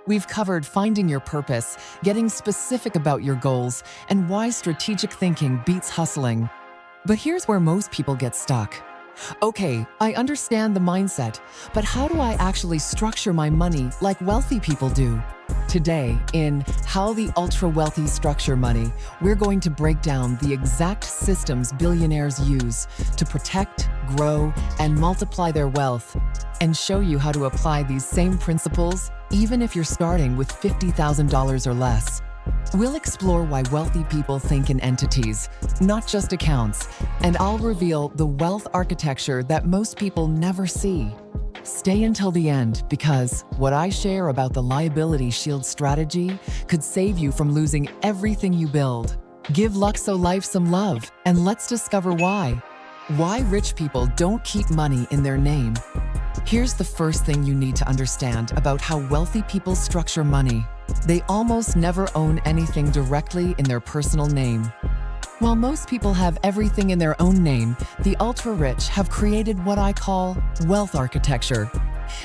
We've covered finding your purpose, getting specific about your goals, and why strategic thinking beats hustling. But here's where most people get stuck. Okay, I understand the mindset, but how do I actually structure my money like wealthy people do? Today, in How the Ultra-Wealthy Structure Money, we're going to break down the exact systems billionaires use to protect, grow, and multiply their wealth, and show you how to apply these same principles even if you're starting with $50,000 or less. We'll explore why wealthy people think in entities, not just accounts, and I'll reveal the wealth architecture that most people never see. Stay until the end because what I share about the liability shield strategy could save you from losing everything you build. Give Luxo-Life some love and let's discover why. Why rich people don't keep money in their name. Here's the first thing you need to understand about how wealthy people structure money. They almost never own anything directly in their personal name. While most people have everything in their own name, the ultra-rich have created what I call wealth architecture.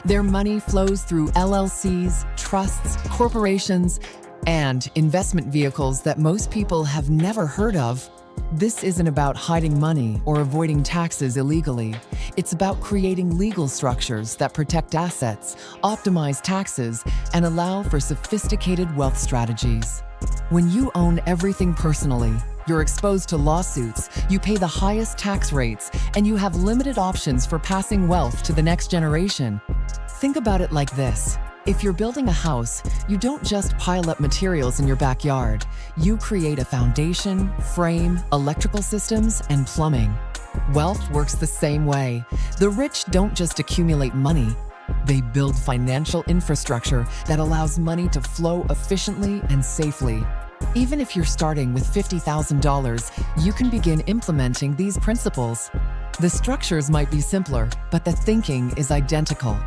Their money flows through LLCs, trusts, corporations, and investment vehicles that most people have never heard of. This isn't about hiding money or avoiding taxes illegally. It's about creating legal structures that protect assets, optimize taxes, and allow for sophisticated wealth strategies. When you own everything personally, you're exposed to lawsuits, you pay the highest tax rates, and you have limited options for passing wealth to the next generation. Think about it like this. If you're building a house, you don't just pile up materials in your backyard. You create a foundation, frame, electrical systems, and plumbing. Wealth works the same way. The rich don't just accumulate money. They build financial infrastructure that allows money to flow efficiently and safely. Even if you're starting with $50,000, you can begin implementing these principles. The structures might be simpler, but the thinking is identical.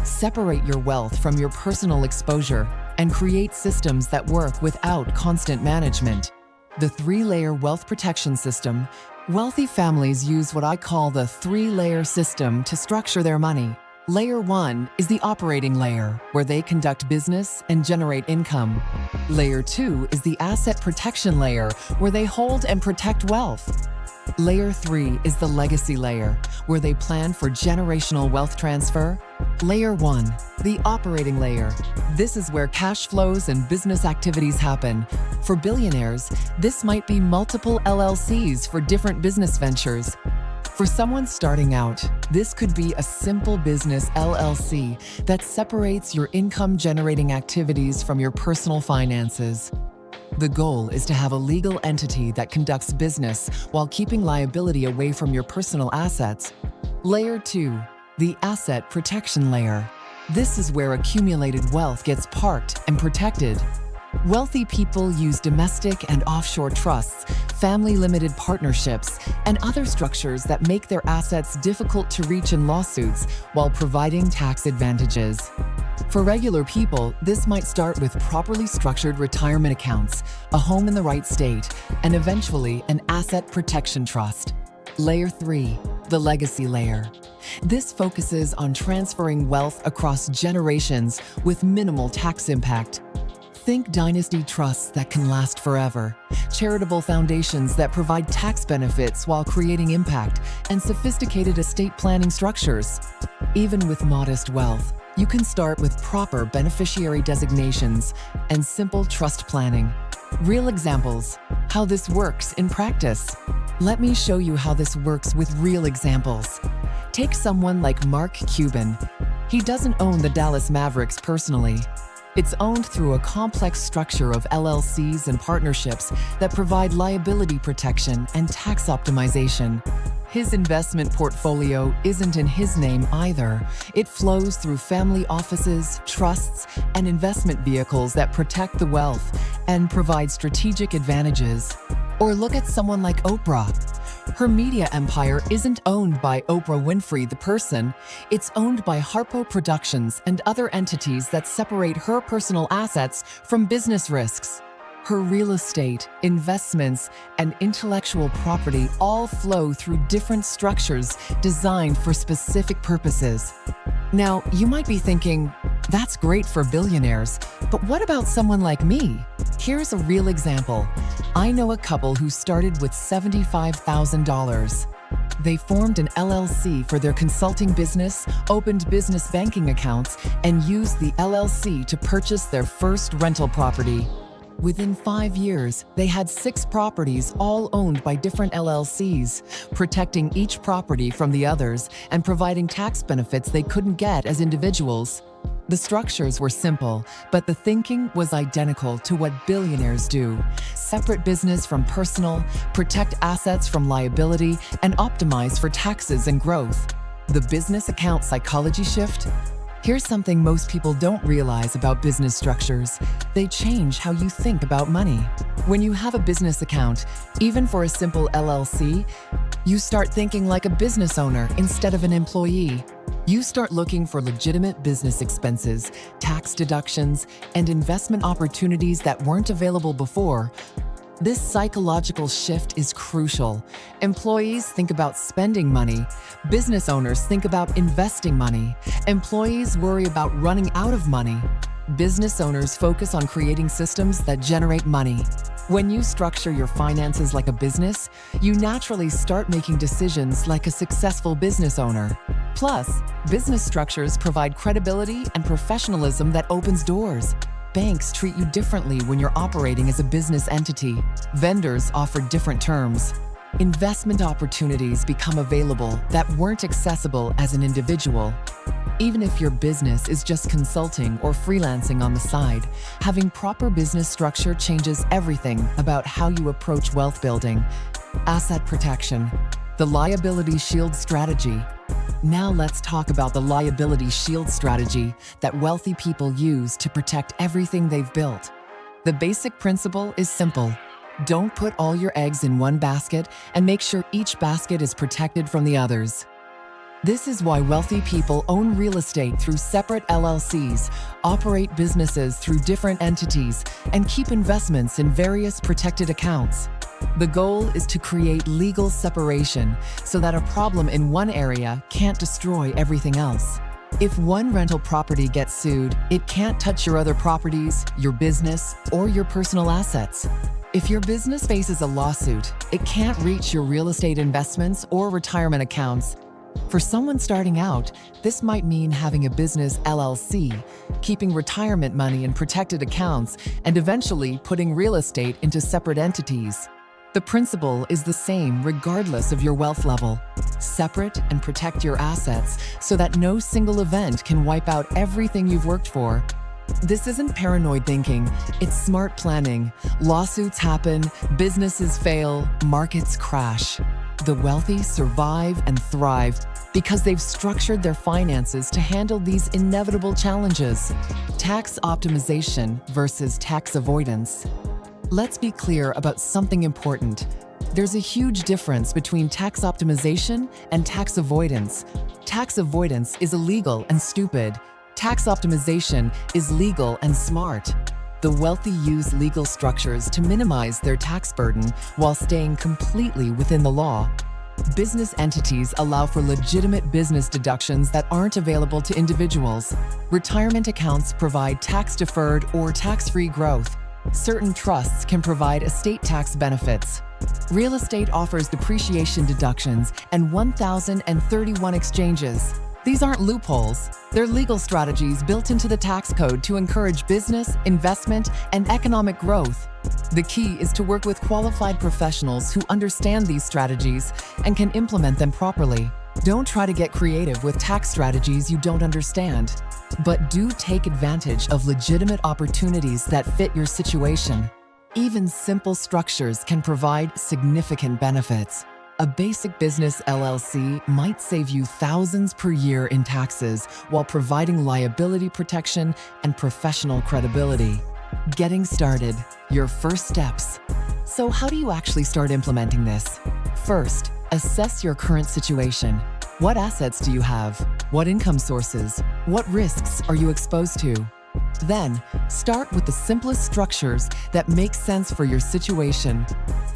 Separate your wealth from your personal exposure and create systems that work without constant management. The three-layer wealth protection system. Wealthy families use what I call the three-layer system to structure their money. Layer 1 is the operating layer, where they conduct business and generate income. Layer 2 is the asset protection layer, where they hold and protect wealth. Layer 3 is the legacy layer, where they plan for generational wealth transfer. Layer 1, the operating layer. This is where cash flows and business activities happen. For billionaires, this might be multiple LLCs for different business ventures. For someone starting out, this could be a simple business LLC that separates your income-generating activities from your personal finances. The goal is to have a legal entity that conducts business while keeping liability away from your personal assets. Layer 2, the asset protection layer. This is where accumulated wealth gets parked and protected. Wealthy people use domestic and offshore trusts, family-limited partnerships, and other structures that make their assets difficult to reach in lawsuits while providing tax advantages. For regular people, this might start with properly structured retirement accounts, a home in the right state, and eventually an asset protection trust. Layer 3, the legacy layer. This focuses on transferring wealth across generations with minimal tax impact. Think dynasty trusts that can last forever, charitable foundations that provide tax benefits while creating impact, and sophisticated estate planning structures. Even with modest wealth, you can start with proper beneficiary designations and simple trust planning. Real examples, how this works in practice. Let me show you how this works with real examples. Take someone like Mark Cuban. He doesn't own the Dallas Mavericks personally. It's owned through a complex structure of LLCs and partnerships that provide liability protection and tax optimization. His investment portfolio isn't in his name either. It flows through family offices, trusts, and investment vehicles that protect the wealth and provide strategic advantages. Or look at someone like Oprah. Her media empire isn't owned by Oprah Winfrey, the person. It's owned by Harpo Productions and other entities that separate her personal assets from business risks. Her real estate, investments, and intellectual property all flow through different structures designed for specific purposes. Now, you might be thinking, That's great for billionaires, but what about someone like me? Here's a real example. I know a couple who started with $75,000. They formed an LLC for their consulting business, opened business banking accounts, and used the LLC to purchase their first rental property. Within 5 years, they had 6 properties all owned by different LLCs, protecting each property from the others and providing tax benefits they couldn't get as individuals. The structures were simple, but the thinking was identical to what billionaires do. Separate business from personal, protect assets from liability, and optimize for taxes and growth. The business account psychology shift? Here's something most people don't realize about business structures. They change how you think about money. When you have a business account, even for a simple LLC, you start thinking like a business owner instead of an employee. You start looking for legitimate business expenses, tax deductions, and investment opportunities that weren't available before. This psychological shift is crucial. Employees think about spending money. Business owners think about investing money. Employees worry about running out of money. Business owners focus on creating systems that generate money. When you structure your finances like a business, you naturally start making decisions like a successful business owner. Plus, business structures provide credibility and professionalism that opens doors. Banks treat you differently when you're operating as a business entity. Vendors offer different terms. Investment opportunities become available that weren't accessible as an individual. Even if your business is just consulting or freelancing on the side, having proper business structure changes everything about how you approach wealth building. Asset protection. The liability shield strategy. Now let's talk about the liability shield strategy that wealthy people use to protect everything they've built. The basic principle is simple. Don't put all your eggs in one basket and make sure each basket is protected from the others. This is why wealthy people own real estate through separate LLCs, operate businesses through different entities, and keep investments in various protected accounts. The goal is to create legal separation so that a problem in one area can't destroy everything else. If one rental property gets sued, it can't touch your other properties, your business, or your personal assets. If your business faces a lawsuit, it can't reach your real estate investments or retirement accounts. For someone starting out, this might mean having a business LLC, keeping retirement money in protected accounts, and eventually putting real estate into separate entities. The principle is the same regardless of your wealth level. Separate and protect your assets so that no single event can wipe out everything you've worked for. This isn't paranoid thinking, it's smart planning. Lawsuits happen, businesses fail, markets crash. The wealthy survive and thrive because they've structured their finances to handle these inevitable challenges. Tax optimization versus tax avoidance. Let's be clear about something important. There's a huge difference between tax optimization and tax avoidance. Tax avoidance is illegal and stupid. Tax optimization is legal and smart. The wealthy use legal structures to minimize their tax burden while staying completely within the law. Business entities allow for legitimate business deductions that aren't available to individuals. Retirement accounts provide tax-deferred or tax-free growth. Certain trusts can provide estate tax benefits. Real estate offers depreciation deductions and 1,031 exchanges. These aren't loopholes. They're legal strategies built into the tax code to encourage business, investment, and economic growth. The key is to work with qualified professionals who understand these strategies and can implement them properly. Don't try to get creative with tax strategies you don't understand, but do take advantage of legitimate opportunities that fit your situation. Even simple structures can provide significant benefits. A basic business LLC might save you thousands per year in taxes while providing liability protection and professional credibility. Getting started, your first steps. So how do you actually start implementing this? First, assess your current situation. What assets do you have? What income sources? What risks are you exposed to? Then, start with the simplest structures that make sense for your situation.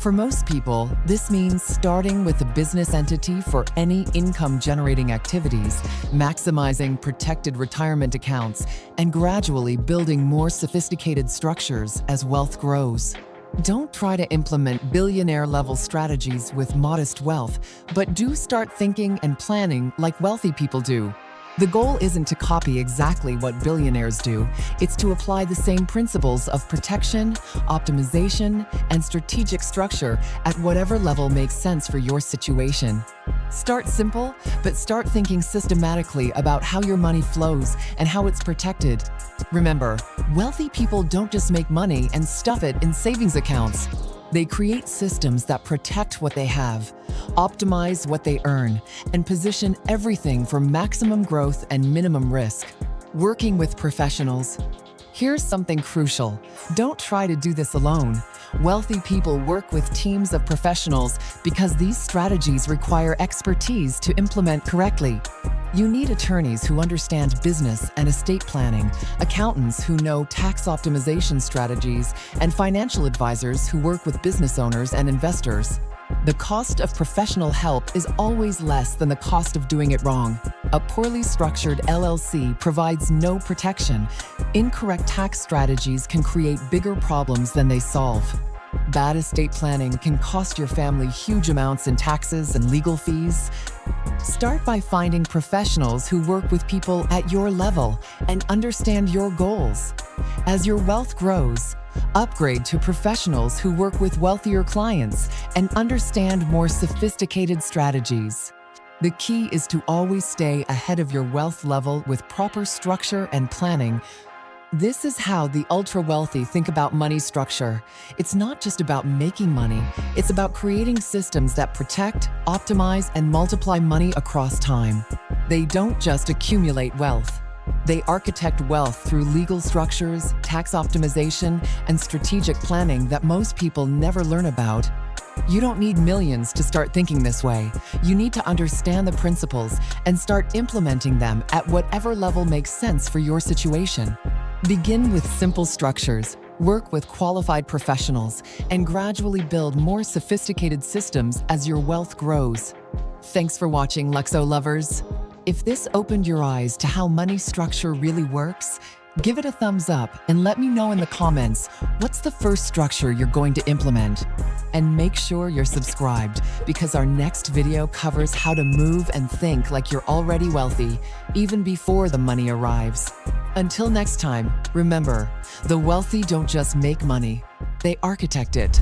For most people, this means starting with a business entity for any income-generating activities, maximizing protected retirement accounts, and gradually building more sophisticated structures as wealth grows. Don't try to implement billionaire-level strategies with modest wealth, but do start thinking and planning like wealthy people do. The goal isn't to copy exactly what billionaires do, it's to apply the same principles of protection, optimization, and strategic structure at whatever level makes sense for your situation. Start simple, but start thinking systematically about how your money flows and how it's protected. Remember, wealthy people don't just make money and stuff it in savings accounts. They create systems that protect what they have, optimize what they earn, and position everything for maximum growth and minimum risk. Working with professionals. Here's something crucial. Don't try to do this alone. Wealthy people work with teams of professionals because these strategies require expertise to implement correctly. You need attorneys who understand business and estate planning, accountants who know tax optimization strategies, and financial advisors who work with business owners and investors. The cost of professional help is always less than the cost of doing it wrong. A poorly structured LLC provides no protection. Incorrect tax strategies can create bigger problems than they solve. Bad estate planning can cost your family huge amounts in taxes and legal fees. Start by finding professionals who work with people at your level and understand your goals. As your wealth grows, upgrade to professionals who work with wealthier clients and understand more sophisticated strategies. The key is to always stay ahead of your wealth level with proper structure and planning. This is how the ultra-wealthy think about money structure. It's not just about making money, it's about creating systems that protect, optimize, and multiply money across time. They don't just accumulate wealth. They architect wealth through legal structures, tax optimization, and strategic planning that most people never learn about. You don't need millions to start thinking this way. You need to understand the principles and start implementing them at whatever level makes sense for your situation. Begin with simple structures, work with qualified professionals, and gradually build more sophisticated systems as your wealth grows. Thanks for watching, Luxo lovers. If this opened your eyes to how money structure really works, give it a thumbs up and let me know in the comments what's the first structure you're going to implement. And make sure you're subscribed because our next video covers how to move and think like you're already wealthy, even before the money arrives. Until next time, remember, the wealthy don't just make money, they architect it.